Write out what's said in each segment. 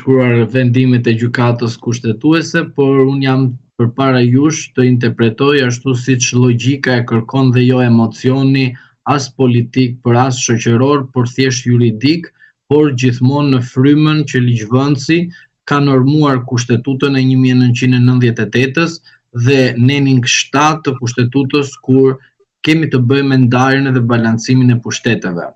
përshkruar vendimet e gjykatës kushtetuese, por unë jam përpara jush të interpretoj ashtu siç logjika e kërkon dhe jo emocioni, as politik për as shoqëror, por thjesht juridik, por gjithmonë në frymën që ligjvënësi ka normuar kushtetutën e 1998-s dhe nenin 7 të kushtetutës kur kemi të bëjmë me ndarjen dhe balancimin e pushteteve.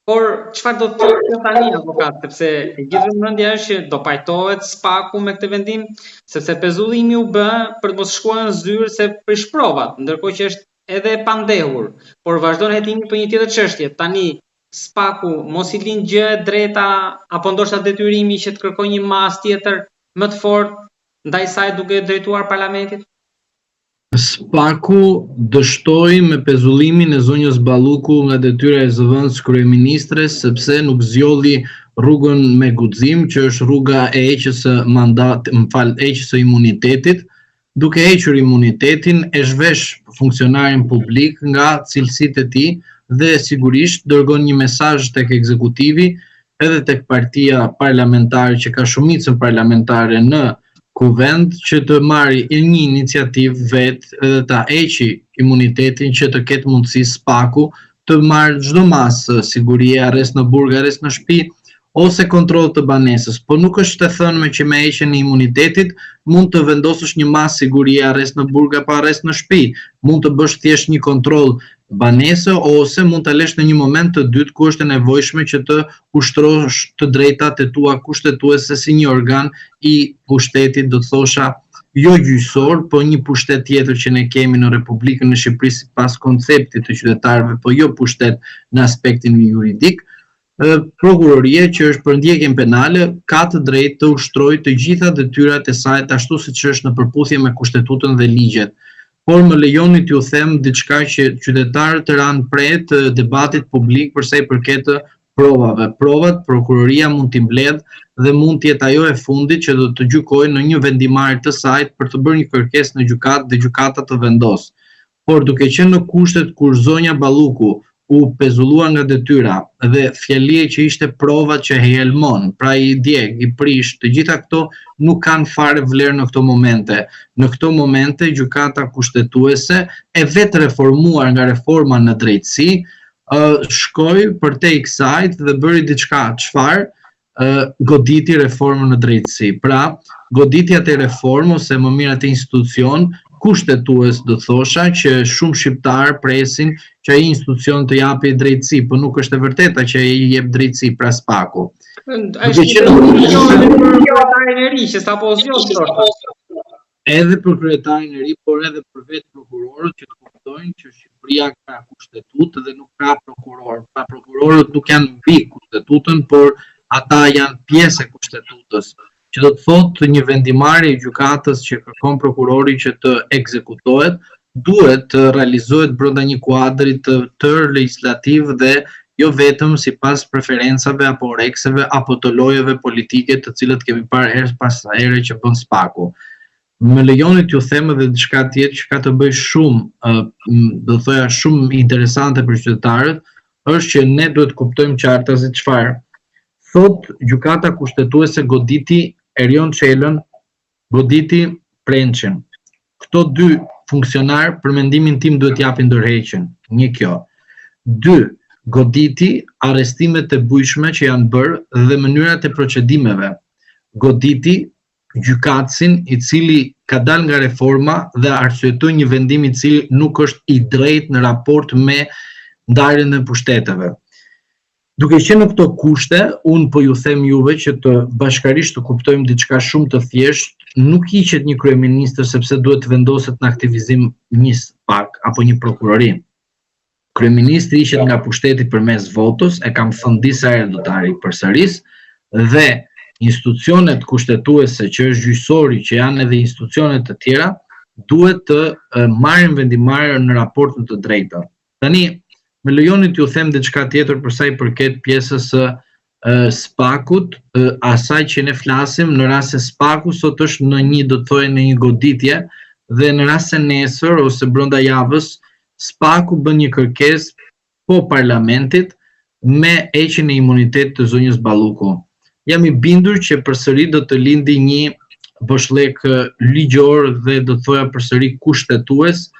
Por çfarë do të thotë tani avokat, sepse e gjithë vëmendja është që do pajtohet SPAK-u me këtë vendim, sepse pezullimi u bë për të mos shkuar në zyrë se prish provat, ndërkohë që është edhe e pandehur, por vazhdon hetimi për një tjetër çështje. Tani SPAK-u mos i lin gjë e drejta apo ndoshta detyrimi që të kërkojë një masë tjetër më të fortë ndaj saj duke drejtuar parlamentit? SPAK-u dështoi me pezullimin e zonjës Balluku nga detyra e zëvendës kryeministres sepse nuk zgjodhi rrugën me guxim, që është rruga e heqjes së imunitetit. Duke hequr imunitetin e zhvesh funksionarin publik nga cilësitë e tij dhe sigurisht dërgon një mesazh tek ekzekutivi edhe tek partia parlamentare që ka shumicën parlamentare në kuvend që të marrë një iniciativë vetë edhe ta heqi imunitetin që të ketë mundësi SPAK-u të marrë çdo masë sigurie, arrest në burg, arrest në shtëpi ose kontroll të banesës. Po nuk është të thënë që me heqjen e imunitetit mund të vendosësh një masë sigurie, arrest në burg apo arrest në shtëpi. Mund të bësh thjesht një kontroll banese ose mund ta lësh në një moment të dytë ku është e nevojshme që të ushtrosh të drejtat e tua kushtetuese si një organ i pushtetit, do të thosha jo gjyqësor, po një pushtet tjetër që ne kemi në Republikën e Shqipërisë sipas konceptit të qytetarëve, po jo pushtet në aspektin juridik. Prokuroria që është për ndjekjen penale ka të drejtë të ushtrojë të gjitha detyrat e saj ashtu siç është në përputhje me kushtetutën dhe ligjet. Por më lejoni t'ju them diçka që qytetarët të ranë pret debatit publik për sa i përket provave. Provat prokuroria mund t'i mbledh dhe mund të jetë ajo e fundit që do të gjykojë në një vendimarrje të saj për të bërë një kërkesë në gjykatë dhe gjykata të vendosë. Por duke qenë në kushtet kur zonja Balluku u pezullua nga detyra dhe fjalie që ishte provat që helmon, pra i djeg, i prish, të gjitha këto nuk kanë fare vlerë në këto momente. Në këto momente gjykata kushtetuese e vetë reformuar nga reforma në drejtësi, shkoi përtej kësaj dhe bëri diçka, çfarë? Goditi reformën në drejtësi. Pra, goditja të reformë ose më mirë atë institucion kushtetues do thosha që shumë shqiptar presin që ai institucion të japi drejtësi, por nuk është e vërteta që ai jep drejtësi pra SPAK-u. Edhe për kryetarin e ri, por edhe për vetë prokurorët që të kuptojnë që Shqipëria ka kushtetutë dhe nuk ka prokuror. Pra prokurorët nuk janë mbi kustetutën, por ata janë pjesë e kustetutës. Që do të thotë një vendimarrje e gjykatës që kërkon prokurori që të ekzekutohet, duhet të realizohet brenda një kuadri të tërë legjislativ dhe jo vetëm sipas preferencave apo rekseve apo të lojeve politike të cilët kemi parë herë pas here që bën SPAK-u. Më lejoni t'ju them edhe diçka tjetër që ka të bëjë shumë, do thoya shumë interesante për qytetarët, është që ne duhet kuptojmë qartë se çfarë. Thot gjykata kushtetuese goditi Erion Çelën, goditi Prençin. Këto dy funksionar për mendimin tim duhet japin ndërheqjen. Një kjo. 2. Goditi arrestimet e bujshme që janë bërë dhe mënyrat e procedimeve. Goditi gjykatësin i cili ka dalë nga reforma dhe arsyetoi një vendim i cili nuk është i drejtë në raport me ndarjen e pushteteve. Duke qenë në këto kushte, unë po ju them juve që të bashkarisht të kuptojmë diçka shumë të thjeshtë, nuk hiqet një kryeministër sepse duhet të vendoset në aktivizim një SPAK apo një prokurori. Kryeministri hiqet nga pushteti përmes votës, e kam thënë disa herë do ta përsëris, dhe institucionet kushtetuese që është gjyqësori, që janë edhe institucionet të tjera, duhet të marrin vendimarrje në raport në të drejtën. Tani më lejoni t'ju them diçka tjetër për sa i përket pjesës së SPAK-ut, asaj që ne flasim në rast se SPAK-u sot është në një, do të thojë, në një goditje dhe në rast se nesër ose brenda javës SPAK-u bën një kërkesë po parlamentit me heqjen e imunitetit të zonjës Balluku. jam i bindur që përsëri do të lindi një boshllëk ligjor dhe do të thoja përsëri kushtetues